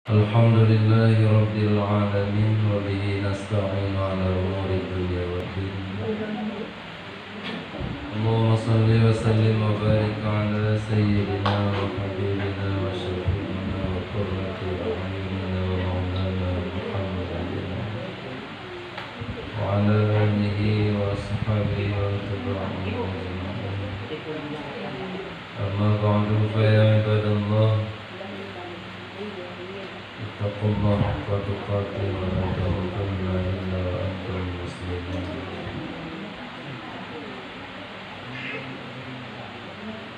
Alhamdulillahi Rabbil Alamin wa bihi nasta'in ala umuri dunya wa din. Allahumma salli wa sallim wa barik ala sayyidina wa habibina wa syafi'ina wa qurrati a'yunina wa maulana Muhammadin wa ala alihi wa ashabihi wa tabi'in ajma'in. Amma ba'du fa ya ibadallah, اتقوا الله حق تقاته ولا تموتن إلا وأنتم مسلمون.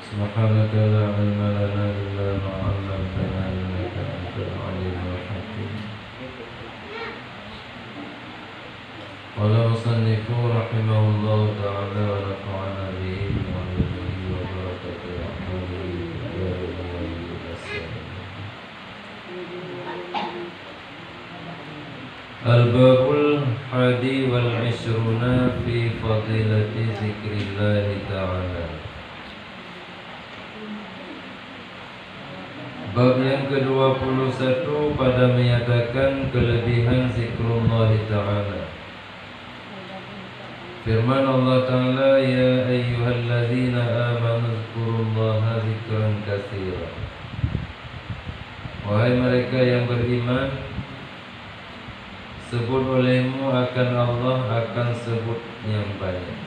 سبحانك لا علم لنا إلا ما علمتنا إنك أنت العليم الحكيم. قال المصنف رحمه الله تعالى ونفعنا به وعلمه وبركة رحمته يا ولي السلام. Al-Babul Hadi wal Ishruna fi fadilati zikrillahi ta'ala. Bab yang ke-21 pada menyatakan kelebihan zikrullah ta'ala. Firman Allah Ta'ala, ya ayyuhalladzina amanu zkurullaha zikran katsira. Wahai mereka yang beriman, sebut olehmu akan Allah akan sebut yang banyak.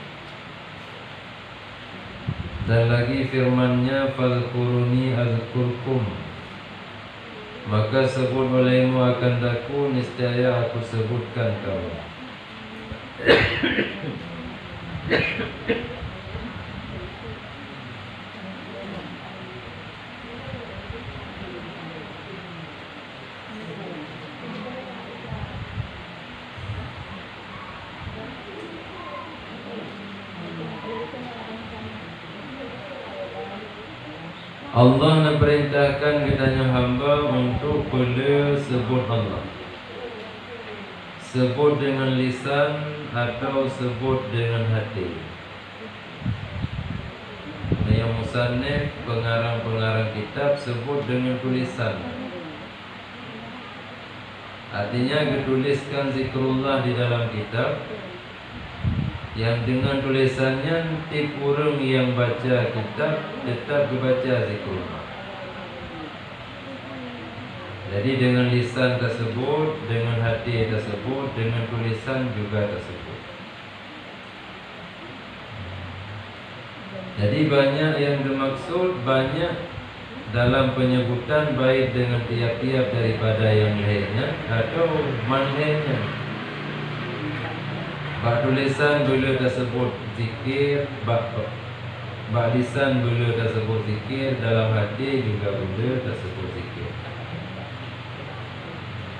Dan lagi firman-Nya, fadhkuruni azkurkum, maka sebut olehmu akan Aku, niscaya Aku sebutkan kamu. Allah memerintahkan kitanya hamba untuk boleh sebut Allah, sebut dengan lisan atau sebut dengan hati. Yang musannif, pengarang-pengarang kitab, sebut dengan tulisan. Artinya dituliskan zikrullah di dalam kitab, yang dengan tulisannya tip orang yang baca kitab tetap dibaca zikrullah. Jadi dengan lisan tersebut, dengan hati tersebut, dengan tulisan juga tersebut. Jadi banyak yang dimaksud, banyak dalam penyebutan, baik dengan tiap-tiap daripada yang lainnya atau manlainnya. Bak tulisan bila tersebut zikir, bak lisan bila tersebut zikir, dalam hati juga bila tersebut zikir.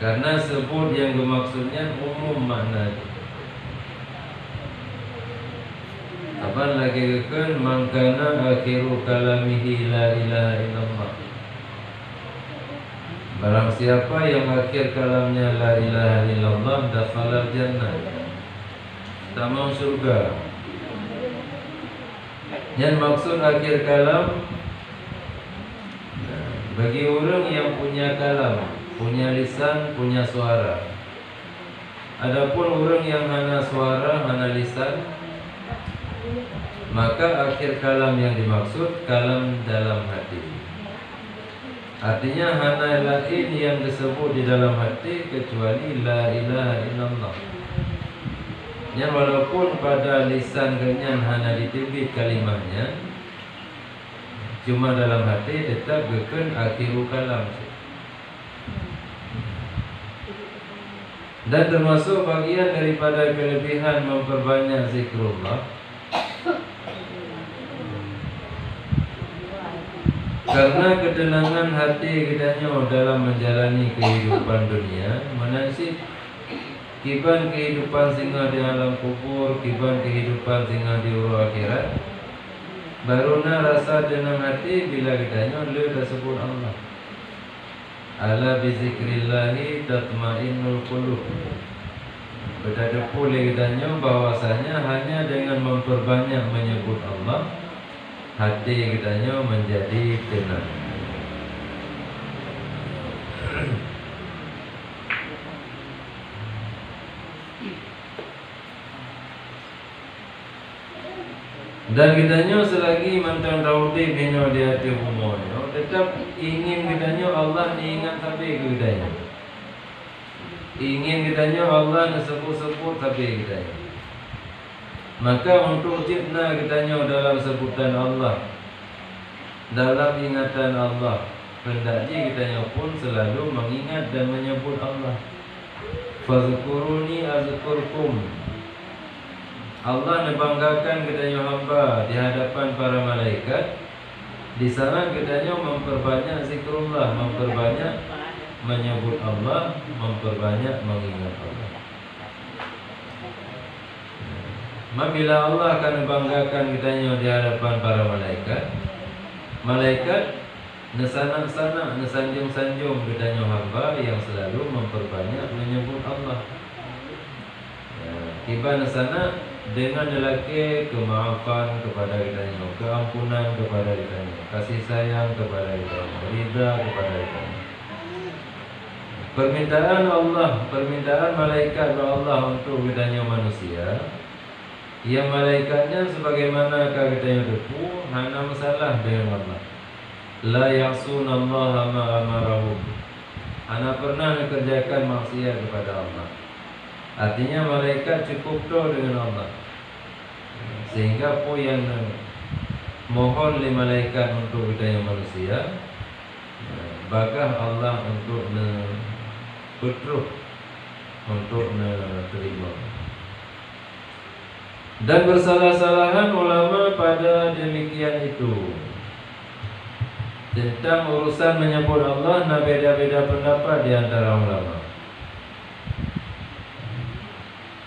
Karena sebut yang bermaksudnya umum makna. Apaan lagi kan, mangkana akhiru kalamihi la ilaha illallah. Barang siapa yang akhir kalamnya la ilaha illallah, dakhala jannah, tamam surga. Yang maksud akhir kalam, bagi orang yang punya kalam, punya lisan, punya suara. Adapun orang yang hana suara, hana lisan, maka akhir kalam yang dimaksud kalam dalam hati. Artinya hana lain yang disebut di dalam hati kecuali la ilaha illallah. Yang walaupun pada lisan kenyan hana ditebit kalimahnya, cuma dalam hati tetap geken akhiru kalam. Dan termasuk bagian daripada kelebihan memperbanyak zikrullah, karena ketenangan hati kitanya dalam menjalani kehidupan dunia, menasib kiban kehidupan singa di alam kubur, kiban kehidupan singa di urut akhirat. Baruna rasa tenang hati bila kitanya le tersebut Allah. Ala bizikrillahi tatmainnul qulub. Berada pula kitanya bahwasanya hanya dengan memperbanyak menyebut Allah, hati kitanya menjadi tenang. Dan kitanya selagi mantan Daudi bina di hati umumnya, tetap ingin kitanya Allah diingat tapi kitanya. Ingin kitanya Allah disebut-sebut tapi kitanya. Maka untuk cipna kitanya dalam sebutan Allah, dalam ingatan Allah, hendaknya kitanya pun selalu mengingat dan menyebut Allah. Fazkuruni azkurkum. Allah membanggakan kitanya hamba di hadapan para malaikat. Di sana kitanya memperbanyak zikrullah, memperbanyak menyebut Allah, memperbanyak mengingat Allah. Apabila Allah akan membanggakan kitanya di hadapan para malaikat, malaikat nesanak-sanak, nesanjung-sanjung kitanya hamba yang selalu memperbanyak menyebut Allah. Tiba nesanak dengan lelaki kemaafan kepada kitanya, keampunan kepada kitanya, kasih sayang kepada kitanya, ridha kepada kitanya. Permintaan Allah, permintaan malaikat Allah untuk kitanya manusia, yang malaikatnya sebagaimana kitanya depu, hanya masalah dengan Allah. La ya'sunallaha ma amarahum. Hanya pernah mengerjakan maksiat kepada Allah. Artinya malaikat cukup doa dengan Allah. Sehingga pun yang mohon li malaikat untuk kita yang manusia, bakah Allah untuk putruk untuk terima. Dan bersalah-salahan ulama pada demikian itu. Tentang urusan menyebut Allah, beda-beda pendapat di antara ulama.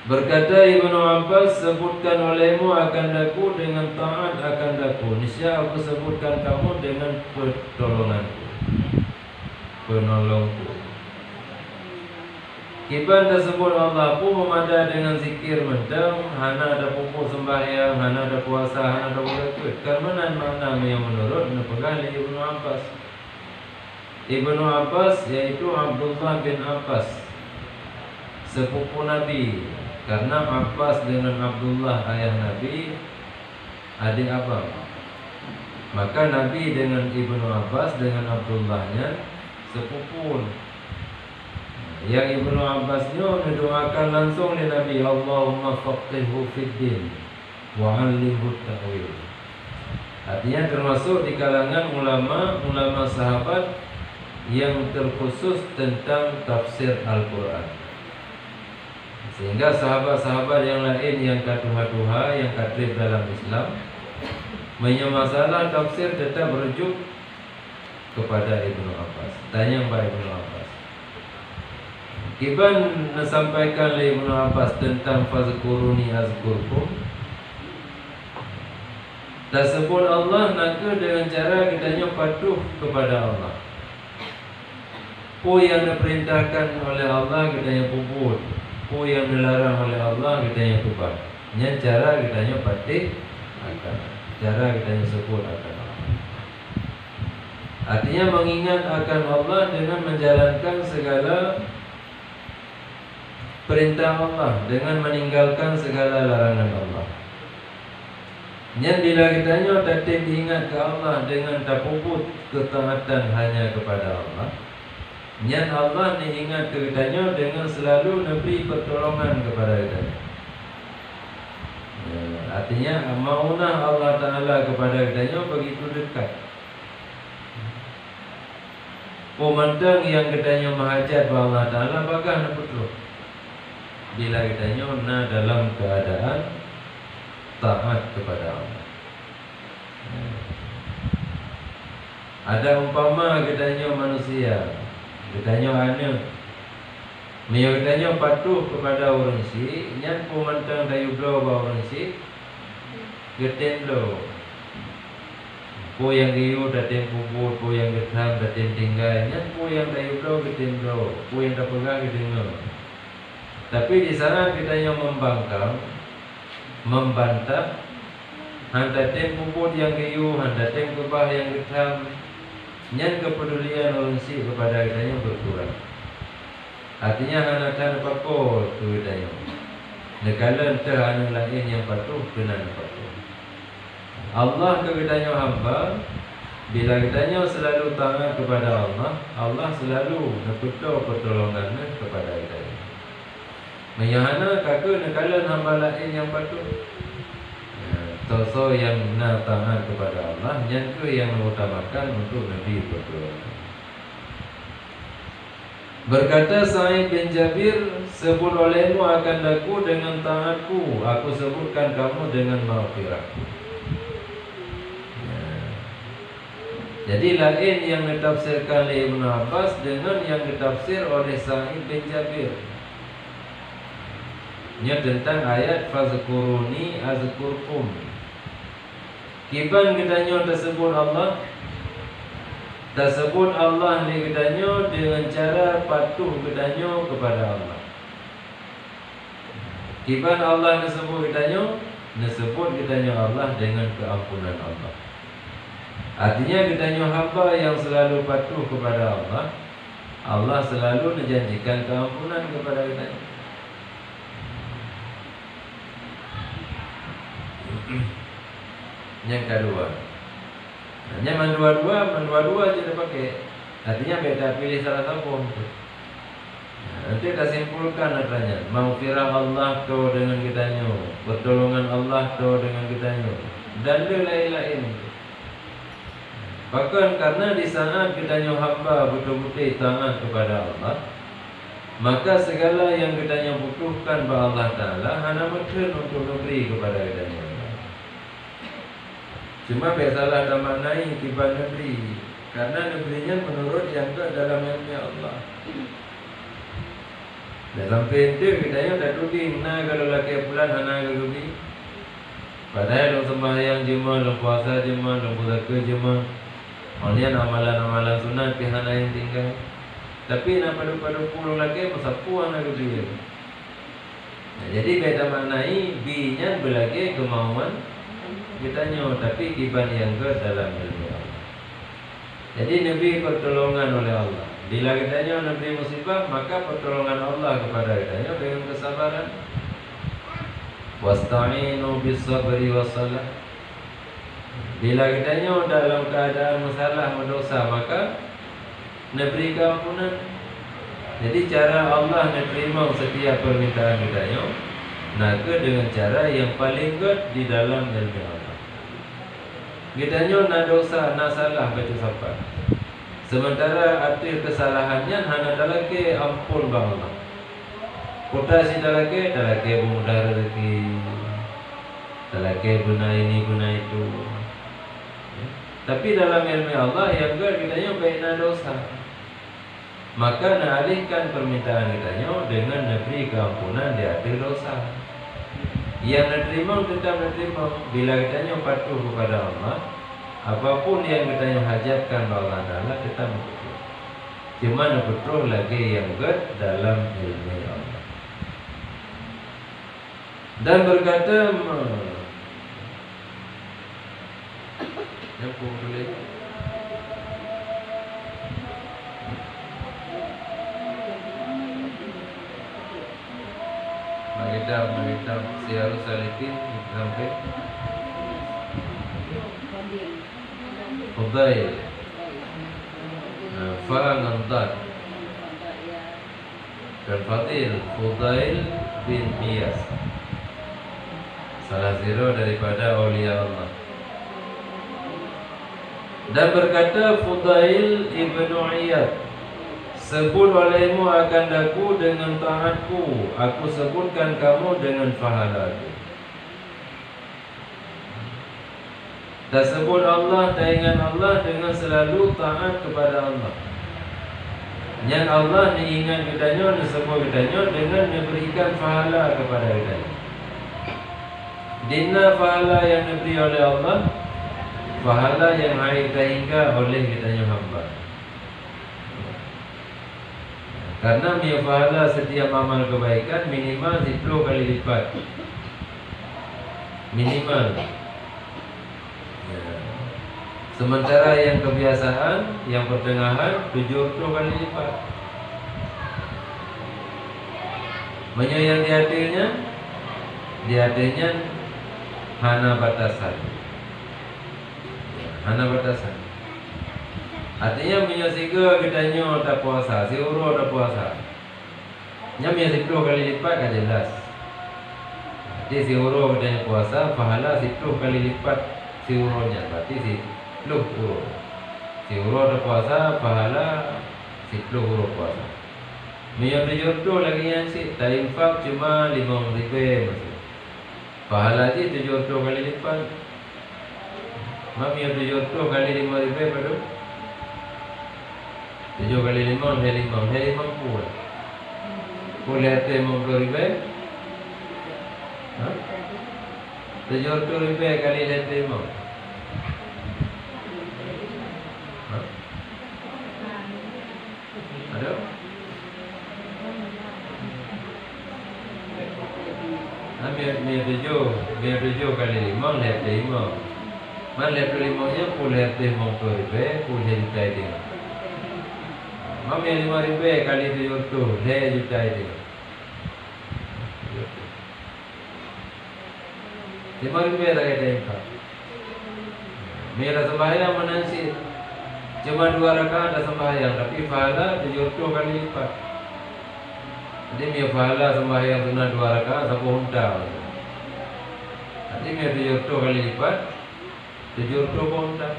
Berkata Ibnu Abbas, sebutkan olehmu akan daku dengan taat akan daku. Niscaya aku sebutkan kamu dengan pertolonganku, penolongku. Kiban tersebut Allah pun memadai dengan zikir mentang, hana ada pupuk sembahyang, hana ada puasa, hana ada berikut. Karena mana yang menurut pegang Ibnu Abbas. Ibnu Abbas yaitu Abdullah bin Abbas, sepupu Nabi. Karena Abbas dengan Abdullah ayah Nabi adik abang. Maka Nabi dengan Ibnu Abbas dengan Abdullahnya sepupu. Yang Ibnu Abbasnya mendoakan langsung di Nabi, Allahumma faqihhu fid din wa 'allimhu ta'wil. Artinya termasuk di kalangan ulama sahabat yang terkhusus tentang tafsir Al-Quran. Sehingga sahabat-sahabat yang lain yang katuha-tuha, yang katrib dalam Islam, masalah tafsir tetap merujuk kepada Ibnu Abbas. Tanya kepada Ibnu Abbas. Kiban sampaikan oleh Ibnu Abbas tentang fazkuruni azkurkum. Tersebut Allah nak dengan cara kitanya patuh kepada Allah. Apa yang diperintahkan oleh Allah kitanya puput. Apa yang dilarang oleh Allah kitanya tubat. Yang cara kitanya patih akan, cara kitanya sebut akan Allah. Artinya mengingat akan Allah dengan menjalankan segala perintah Allah, dengan meninggalkan segala larangan Allah. Yang bila kitanya tatip diingat ke Allah dengan tak puput ketaatan hanya kepada Allah. Yang Allah diingat ke kitanya dengan selalu memberi pertolongan kepada kitanya. Artinya maunah Allah Ta'ala kepada kitanya begitu dekat. Pemandang yang kitanya menghajat kepada Allah Ta'ala bagah nak betul. Bila kitanya dalam keadaan taat kepada Allah. Ada umpama kitanya manusia, kitanya anak, kitanya patuh kepada orang si, nyan pemantang dayu blau bawa orang si, geten blau. Po yang diu daten puput, po yang getam daten tinggal, nyan po yang dayu blau geten blau, po yang dah pegang geten blau. Tapi di sana kitanya membangkang, membantah, handaten puput yang diu, handaten kebah yang getam. Nyan kepedulian orang si kepada kitanya berkurang. Artinya hanakan apa-apa tu kitanya. Negara entah anu lain yang patuh kena patuh. Allah kepadanya hamba, bila kitanya selalu taat kepada Allah, Allah selalu nakuto pertolongan kepada kita. Mayahana kakak nekalan hamba lain yang patut. Toso yang taat kepada Allah, yang ke yang mengutamakan untuk Nabi pertolongan. Berkata Sa'id bin Jabir, sebut olehmu akan aku dengan taatku, aku sebutkan kamu dengan maghfirahku. Jadi lain yang ditafsirkan oleh Ibn Abbas dengan yang ditafsir oleh Sa'id bin Jabir. Ini tentang ayat fazkuruni azkurkum. Kiban kitanya tersebut Allah, tersebut Allah ni kitanya dengan cara patuh kitanya kepada Allah. Kiban Allah disebut kitanya Allah dengan keampunan Allah. Artinya kitanya hamba yang selalu patuh kepada Allah, Allah selalu menjanjikan keampunan kepada kita. Yang kedua, hanya mandua-dua je dia pakai. Artinya beda pilih salah satu. Nanti kita simpulkan katanya, maghfirah Allah tu dengan kitanya, pertolongan Allah tu dengan kitanya, dan lain-lain. Bahkan karena di saat kitanya hamba betul-betul taat kepada Allah, maka segala yang kitanya butuhkan kepada Allah Ta'ala hanya betul untuk memberi kepada kitanya. Cuma biasalah tak maknai tiba negeri, karena negerinya menurut yang ke dalam ilmu Allah. Dalam pintu kitanya dah tuding, nah kalau laki pulang hana kegubi. Padahal lo sembahyang jemaah, lo puasa jemaah, lo puasa jemaah. Malian amalan-amalan sunat pihana yang tinggal. Tapi nak padu-padu puluh lagi masapu anak kegubi. Nah, jadi beda maknai binya belagi kemauan kitanya, tapi kiban yang ke dalam ilmu Allah. Jadi Nabi pertolongan oleh Allah. Bila kitanya Nabi musibah, maka pertolongan Allah kepada kitanya dengan kesabaran. Wasta'inu bis-sabri was-salah. Bila kitanya dalam keadaan masalah mendosa, maka Nabi keampunan. Jadi cara Allah menerima setiap permintaan kitanya, naga dengan cara yang paling good di dalam ilmu Allah. Kitanya nak dosa, nak salah baca sabar. Sementara arti kesalahannya hanya dalake ampun bang Allah. Kota si dalake mudah rezeki, dalake guna ini guna itu. Tapi dalam ilmu Allah yang kitanya baik nak dosa, maka nak alihkan permintaan kitanya dengan negeri keampunan di akhir dosa. Yang menerima tetap menerima. Bila kitanya patuh kepada Allah, apapun yang kitanya hajatkan Allah Ta'ala tetap betul. Cuma betul lagi yang dalam ilmu Allah. Dan berkata yang boleh Magidab Siyarus Salikin sampai Fudail Fa'anandad dan Fadil Fudail bin Iyas, salah zero daripada awliya Allah. Dan berkata Fudail ibnu Iyad, sebut olehmu akan aku dengan taatku, aku sebutkan kamu dengan pahala. Dan sebut Allah, dengan Allah dengan selalu taat kepada Allah. Yang Allah diingat kitanya, disebut kitanya dengan memberikan pahala kepada kitanya. Dina pahala yang diberi oleh Allah, pahala yang kita hingga oleh kitanya hamba. Karena punya pahala setiap amal kebaikan minimal 10 kali lipat. Minimal. Sementara yang kebiasaan, yang pertengahan 70 kali lipat. Yang di hatinya hana batasan. hana batasan. Artinya punya siga kitanya tak puasa, si uro tak puasa. Nya punya 10 kali lipat kan jelas. Jadi si uro kitanya puasa, pahala 10 kali lipat si uronya. Berarti 10 uro. Si uro tak puasa, pahala 10 uro puasa. Punya 7 lagi yang si tak infak cuma 5 ribu. Pahala je 7 kali lipat. Mak punya 7 kali 5 ribu pada 7 kali 5 dah 50 pun. Boleh tu 50 ribu. Ha? 7 ribu kali 5. Ha? Ada? Biar 7 kali 5 lihat 5. Man lihat 5 nya boleh 50 ribu, boleh juta dia. Mami 5 ribu kali 7 tu, dia juta dia. 5 ribu tak ada infak. Mira sembahyang menansi cuma 2 rakaat ada sembahyang, tapi pahala 7 kali lipat. Jadi mia pahala sembahyang sunat 2 rakaat 10 unta. Jadi mia 7 kali lipat 7 unta.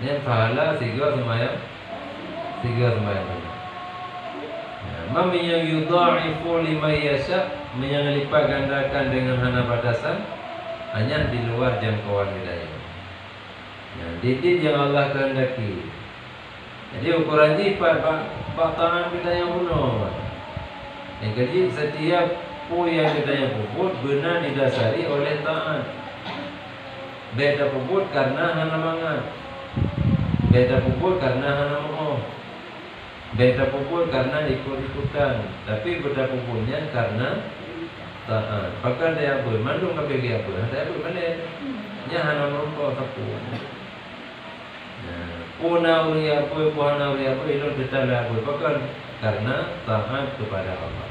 Ini pahala 3 sembahyang. Mami yang yudha'ifu liman yasha, yang lipat gandakan dengan hana batasan, hanya di luar jangkauan hidayah. Didit yang Allah kehendaki. Jadi ukuran lipat tangan kita yang penuh. Yang kedua, setiap pu yang kita yang puput benar didasari oleh taat. Beda puput karena hana mangan. Beda puput karena hana mau. Beda puput karena ikut-ikutan. Tapi beda puputnya karena taat. Bahkan dia apa? Mandung ke bagi apa? Ada apa mana? Nya hana merumpau sapu. Puna uri apa? Puhana uri apa? Itu detail apa? Bahkan karena taat kepada Allah.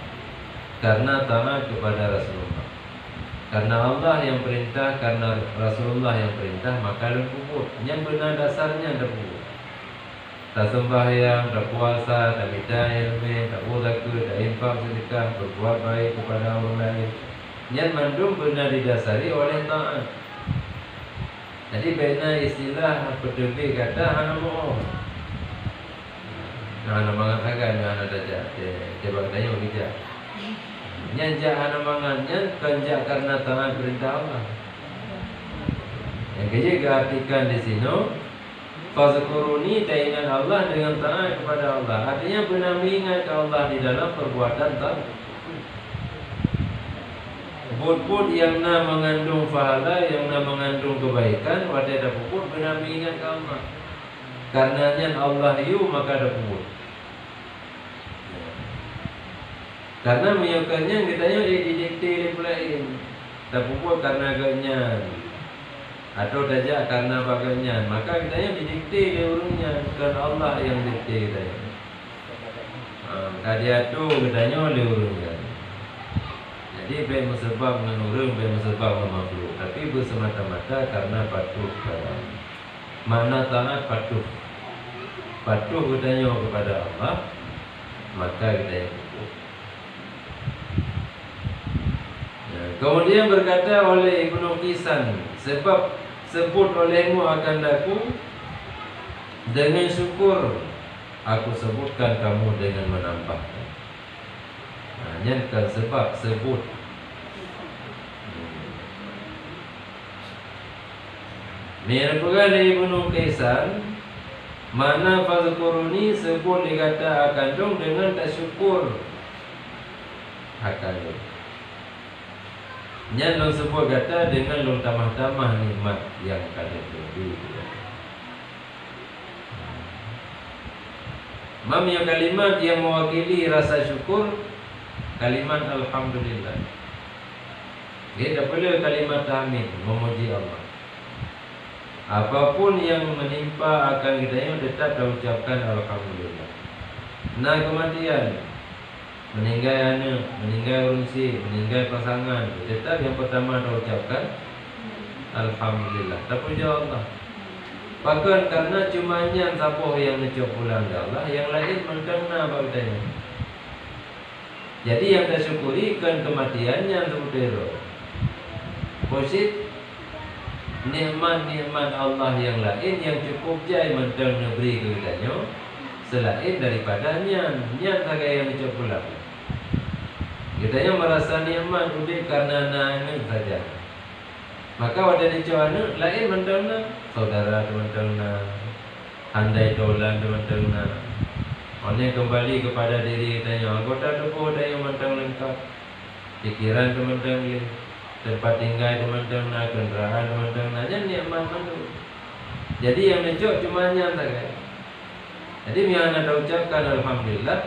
Karena taat kepada Rasulullah. Karena Allah yang perintah, karena Rasulullah yang perintah, maka ada puput. Yang benar dasarnya ada puput. Tak sembahyang, tak puasa, tak minta ilmu, tak zakah, tak infak sedekah, berbuat baik kepada orang lain. Yang mandum benar didasari oleh taat. Jadi benar istilah petepi kata hana mau. Hana mangan agak, hana dajak. Dia bertanya bijak. Nyanja hana mangan, nyanja karena taat perintah Allah. Yang ketiga artikan di sini. Fazkuruni, ingat Allah dengan taat kepada Allah. Artinya benar mengingat ke Allah di dalam perbuatan taat. Puput yang mengandung pahala, yang mengandung kebaikan, pada ada puput benar mengingat ke Allah. Karenanya Allah yu maka ada puput. Karena menyukannya kita didikti lain. Tak puput karena agaknya. Atau dajak karena bagainya, maka kita didikti di urungnya, bukan Allah yang dikti kita. Kadia tu kita oleh urungnya. Jadi baik sebab menurun, baik sebab memakhluk, tapi bersemata-mata karena patuh kepada. Mana taat patuh, patuh kita kepada Allah, maka kita patuh. Kemudian berkata oleh Ibnu Qisan, sebab sebut olehmu akan daku dengan syukur, aku sebutkan kamu dengan menambahkan. Nyankan sebab sebut. Merupakan Ibnu Qisan, mana fazkuruni sebut dikata akan dong dengan tak syukur akan dong. Yang long sebut kata dengan long tamah-tamah nikmat yang kalian tunggu. Mam yang kalimat yang mewakili rasa syukur, kalimat alhamdulillah. Dia tak boleh kalimat tahmid, memuji Allah. Apapun yang menimpa akan kita tetap ucapkan alhamdulillah. Nah kematian, meninggal anak, meninggal urunsi, meninggal pasangan, tetap yang pertama kita ucapkan alhamdulillah. Tak puja Allah. Bahkan karena cumanya sapoh yang ngecok pulang Allah, yang lain menterna bagdanya. Jadi yang dah syukuri kan kematiannya sebutero. Posit nikmat-nikmat Allah yang lain yang cukup jai mentang negeri kepadanya selain daripadanya niat sagai yang ngecok pulang. Kitanya merasa nikmat udah karena nangis saja. Maka wadah dicoba lain mentang saudara teman-teman andai dolan teman-teman Oleh kembali kepada diri kitanya, anggota tubuh dan yang mentang lengkap, pikiran teman-teman, tempat tinggal teman-teman, kendaraan teman-teman, hanya nikmat itu. Jadi yang necok cuma nyata kan. Jadi yang anda ucapkan alhamdulillah,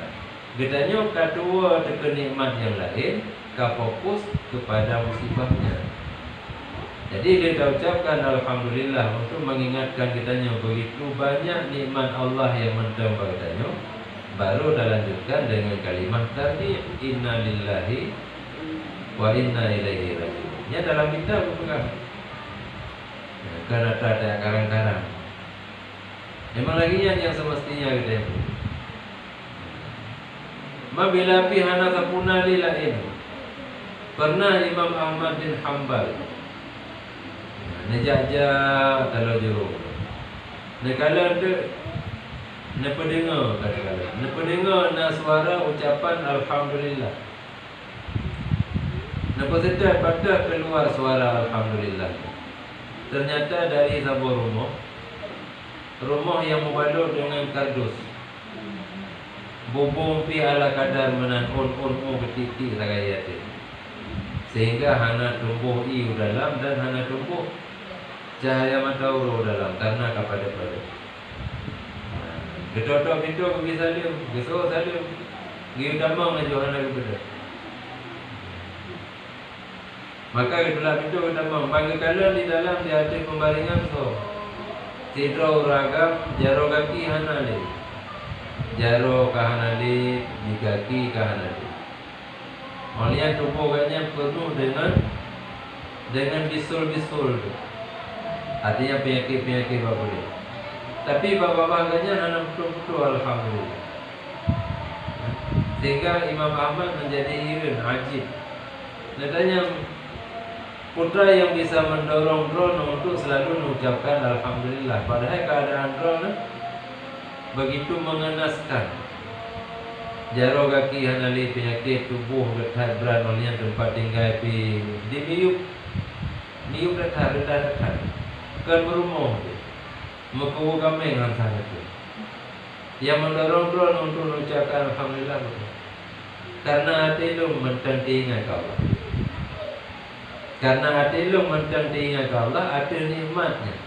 kitanya kedua dengan nikmat yang lain, ka fokus kepada musibahnya. Jadi kita ucapkan alhamdulillah untuk mengingatkan kitanya begitu banyak nikmat Allah yang mentang padanya. Baru dah lanjutkan dengan kalimat tadi inna lillahi wa inna ilaihi raji'un. Ya dalam kitab pegang. Karena ada karang-karang. Memang lagi yang semestinya kita. Mabila pihana sapuna lilain. Pernah Imam Ahmad bin Hanbal nejaja kalau juru. Nekala tu nependengar kata-kata. Nependengar na suara ucapan alhamdulillah. Nependengar pada keluar suara alhamdulillah. Ternyata dari sebuah rumah yang membalut dengan kardus. Bubung pi ala kadar menan on ketitik sagayat. Sehingga hana tumbuh iu dalam dan hana tumbuh cahaya matahari dalam karena kepada Gedodok pintu pergi salim, gesok salim, pergi damang aja anak kepada. Maka itulah pintu damang. Bagi kalian di dalam di hati pembaringan so, tidur ragam jaro kaki hanali, jaro kahanali, di kaki kahanali. Melihat tubuh kanya penuh dengan bisul. Artinya penyakit boleh. Tapi bapak-bapaknya anak betul-betul alhamdulillah. Sehingga Imam Ahmad menjadi irin ajib. Katanya putra yang bisa mendorong drone untuk selalu mengucapkan alhamdulillah. Padahal keadaan drone begitu mengenaskan. Jaro kaki hanali penyakit tubuh getah berat olehnya tempat tinggal di niup getah kan berumur. Mekubu kami dengan sangat itu. Yang mendorong drone untuk mengucapkan alhamdulillah. Karena hati lu mentang diingat Allah. Karena hati lu mentang diingat Allah, ada nikmatnya.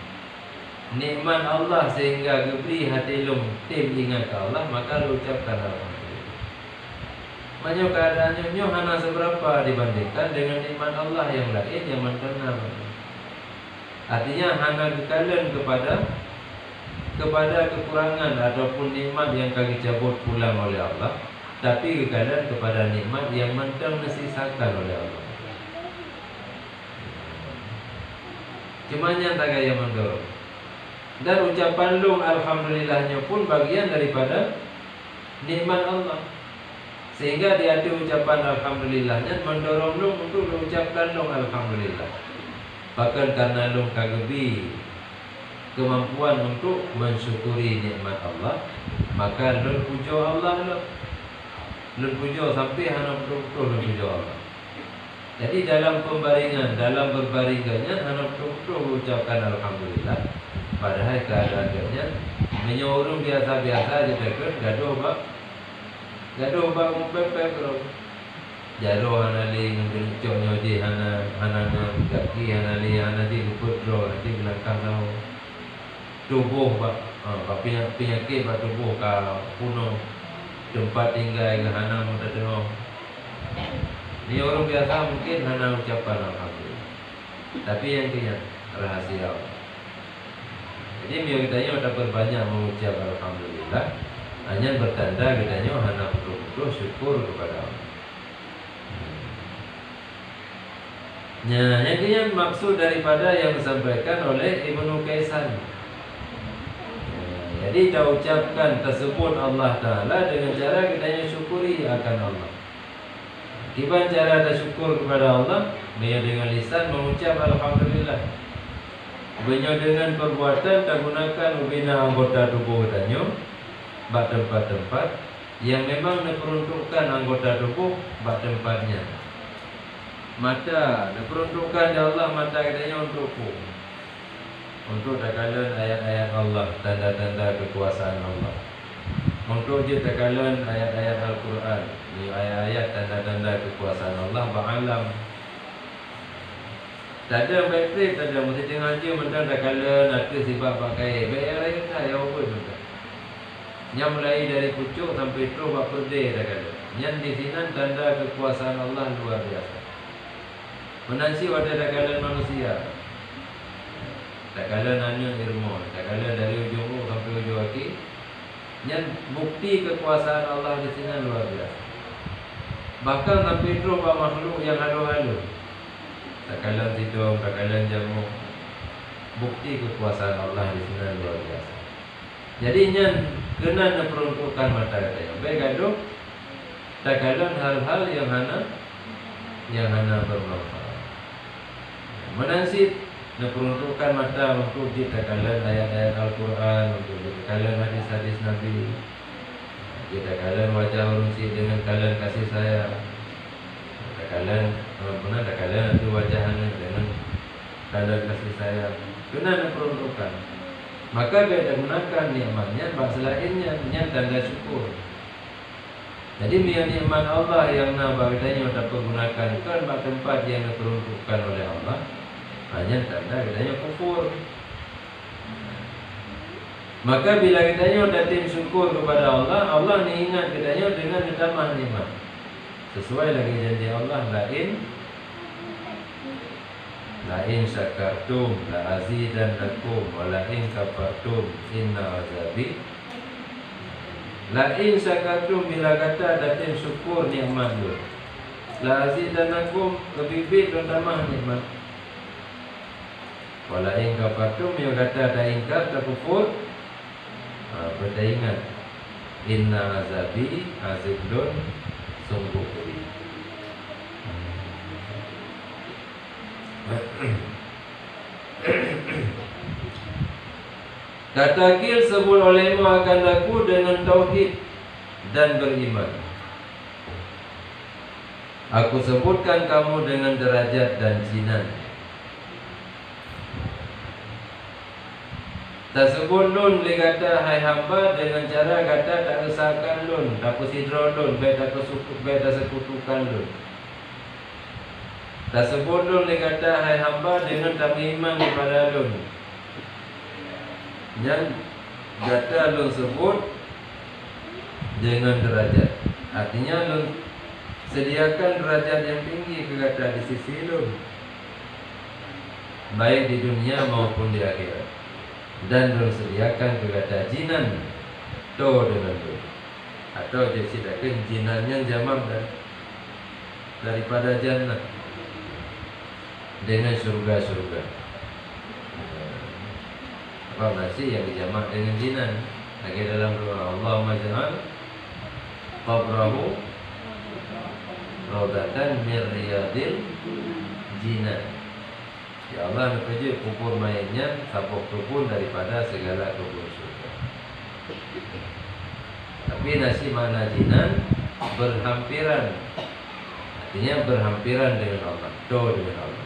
Nikmat Allah sehingga diberi hati lu tim ingat Allah, maka lu ucapkan alhamdulillah. Banyak keadaannya nyoh hana seberapa dibandingkan dengan nikmat Allah yang lain yang mentang. Artinya hana kekalian kepada kekurangan ataupun nikmat yang kami cabut pulang oleh Allah, tapi kekalian kepada nikmat yang mentang disisakan oleh Allah. Cuma yang tak gaya mendorong. Dan ucapan lu alhamdulillahnya pun bagian daripada nikmat Allah. Sehingga di hati ucapan alhamdulillahnya mendorong lu untuk mengucapkan lu alhamdulillah. Bahkan karena lu kagebi kemampuan untuk mensyukuri nikmat Allah, maka lun pujo Allah lun pujo sampai hana betul-betul lun pujo Allah. Jadi dalam pembaringan, dalam berbaringannya hana betul-betul mengucapkan alhamdulillah. Padahal keadaannya menyorong biasa-biasa aja dekat gaduh bak umpet bro. Jaro hanali ngencoknya di hana kaki hanali di luput bro nanti belakang tahu. Tubuh penyakit tubuh ka kuno tempat tinggal ke hana muda tengok. Ni orang biasa mungkin hana ucapan alhamdulillah. Tapi yang kena rahasia. Jadi biar kitanya udah berbanyak mengucap alhamdulillah, hanya bertanda kitanya hana betul-betul syukur kepada Allah. Nah, yang maksud daripada yang disampaikan oleh Ibnu Kaisan. Jadi kita ucapkan tersebut Allah Ta'ala dengan cara kita syukuri akan Allah. Kiban cara kita syukur kepada Allah, dia dengan lisan mengucap Alhamdulillah. Beliau dengan perbuatan tak gunakan membina anggota tubuh katanya bak tempat-tempat yang memang diperuntukkan anggota tubuh bak tempatnya. Mata diperuntukkan ya Allah, mata katanya untukku, untuk takalan ayat-ayat Allah, tanda-tanda kekuasaan Allah. Untuk je takalan ayat-ayat Al-Quran, ayat-ayat tanda-tanda kekuasaan Allah ba'alam. Tak ada baik-baik, tak ada mesti tengah je mentang takalan ada sifat pakai baik lain tak, yang apa juga. Yang mulai dari pucuk sampai terus bak perdeh takalan. Yang di sini tanda kekuasaan Allah luar biasa. Menansi pada takalan manusia. Takalan anu ilmu, takalan dari ujung sampai ujung kaki. Yang bukti kekuasaan Allah di sini luar biasa. Bahkan sampai terus bak makhluk yang halu-halu. Takalan tidung, takalan jamu, bukti kekuasaan Allah di sini luar biasa. Jadi yang kena peruntukan mata katanya. Baik gaduh, takalan hal-hal yang hana bermanfaat. Menansi peruntukan mata untuk ditakalan ayat-ayat Al-Quran, untuk ditakalan hadis-hadis Nabi, ditakalan wajah urunsi dengan kalian kasih sayang. Takalan itu wajahnya dengan kalian kasih sayang. Kena peruntukan. Maka dia gunakan nikmatnya, bahasa lainnya yang tanda syukur. Jadi nikmat Allah yang bagainya dapat gunakan kan bak tempat yang diperuntukkan oleh Allah, hanya tanda katanya kufur. Maka bila katanya datim syukur kepada Allah, Allah ni ingat katanya dengan ditambah nikmat. Sesuai lagi janji Allah, lain syakartum la azidannakum wa lain kafartum inna azabi. Lain syakartum bila kata datim syukur nikmat tu, la azidannakum lebih dan tambah nikmat. Wa lain kafartum dia kata dah ingkar tak kufur, berda ingat inna azabi azabun sungguh pedih. Katakil sebut olehmu akan laku dengan tauhid dan beriman. Aku sebutkan kamu dengan derajat dan jinan. Tak sebut lun boleh kata hai hamba dengan cara kata tak resahkan lun, tak persidra lun, baik tak sekutukan lun. Tak sebut lun boleh kata hai hamba dengan tak beriman kepada lun. Yang kata lun sebut dengan derajat. Artinya lun sediakan derajat yang tinggi ke kata di sisi lun, baik di dunia maupun di akhirat. Dan lun sediakan ke kata jinan to dengan lun, atau dia sidakan jinannya jamak daripada jannah dengan surga-surga. Apa nasi yang dijamak dengan jinan? Lagi dalam doa Allahumma ja'al qabrahu raudatan min riyadil jinan. Ya Allah, kerja kubur mayatnya sabuk kubur daripada segala kubur surga. Tapi nasi mana jinan berhampiran, artinya berhampiran dengan Allah, do dengan Allah.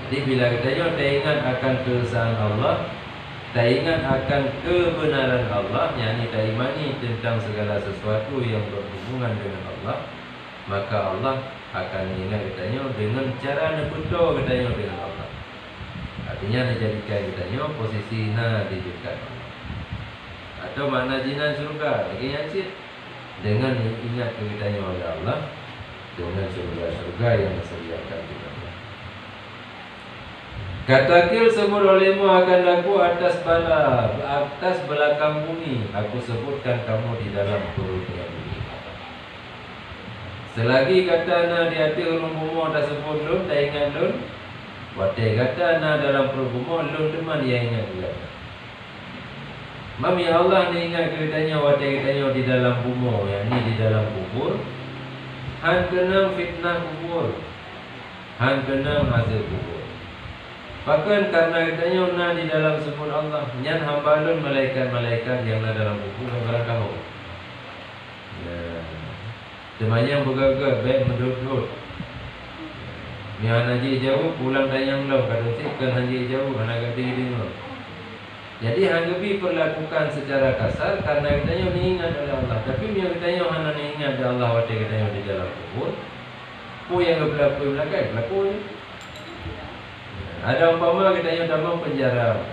Jadi bila kita ingat akan keesaan Allah, tak ingat akan kebenaran Allah, yakni tak imani tentang segala sesuatu yang berhubungan dengan Allah, maka Allah akan ingat katanya dengan cara betul katanya dengan Allah. Artinya dijadikan katanya posisi di dekat Allah. Atau makna jinan surga lagi yang cik, dengan ingat katanya oleh Allah, dengan surga-surga yang disediakan di Allah. Katakil semut olehmu akan laku atas belakang bumi. Aku sebutkan kamu di dalam perutnya bumi. Selagi kata na di hati ulun bumo tak sebut lun, tak ingat lun. Watai kata na dalam perut bumo lun teman yang ingat juga. Mami Allah ni ingat kitanya wadah kitanya di dalam bumi, ya, ni di dalam kubur. Han kena fitnah kubur, han kena hasil kubur. Bahkan karena kitanya na di dalam sebut Allah, nyan hambalun malaikat-malaikat yang na dalam kubur orang tahu. Ya. Semuanya bergerak baik menduduk. Yang haji jauh pulang tayang lau kata kan haji jauh mana kata dengar. Jadi hanggapi perlakukan secara kasar karena kitanya diingat oleh Allah. Tapi dia kitanya hana diingat oleh Allah waktu kitanya di dalam kubur. Ku yang berlaku berlaku. Ada umpama kitanya tamang penjara.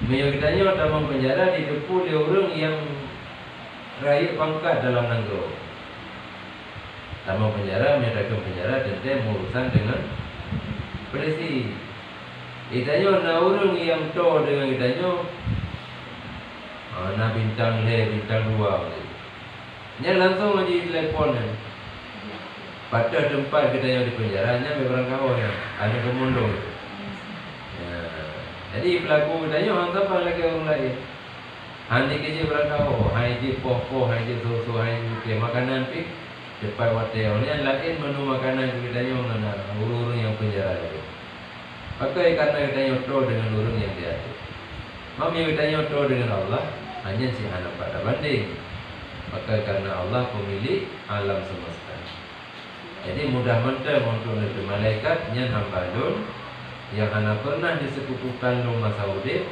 Dia kitanya tamang penjara didepu oleh orang yang raih pangkat dalam negara. Tamang penjara menyatakan penjara tentang urusan dengan polisi. Itanya na orang yang tahu dengan itanya na bintang le bintang 2. Nya langsung aja telepon. Pada tempat kita yang di penjaranya memang kawan ada kemundung. Ya. Jadi pelaku itanya orang apa lagi orang lain. Hanya kerja berangkau, hanya je poh-poh, hanya je susu, hanya je makanan pi. Cepat hotel ni lain menu makanan kita yang mana urung yang penjara itu. Pakai karena kita yang tahu dengan urung yang dia itu. Mami kita yang tahu dengan Allah hanya si anak pada banding. Pakai karena Allah pemilik alam semesta. Jadi mudah mentah untuk negeri malaikat yang hambalun yang anak pernah disekutukan rumah Saudi,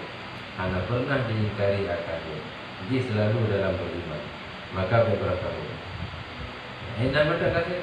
anak pernah diingkari akadun. Jadi selalu dalam beriman. Maka beberapa nama tak kasih.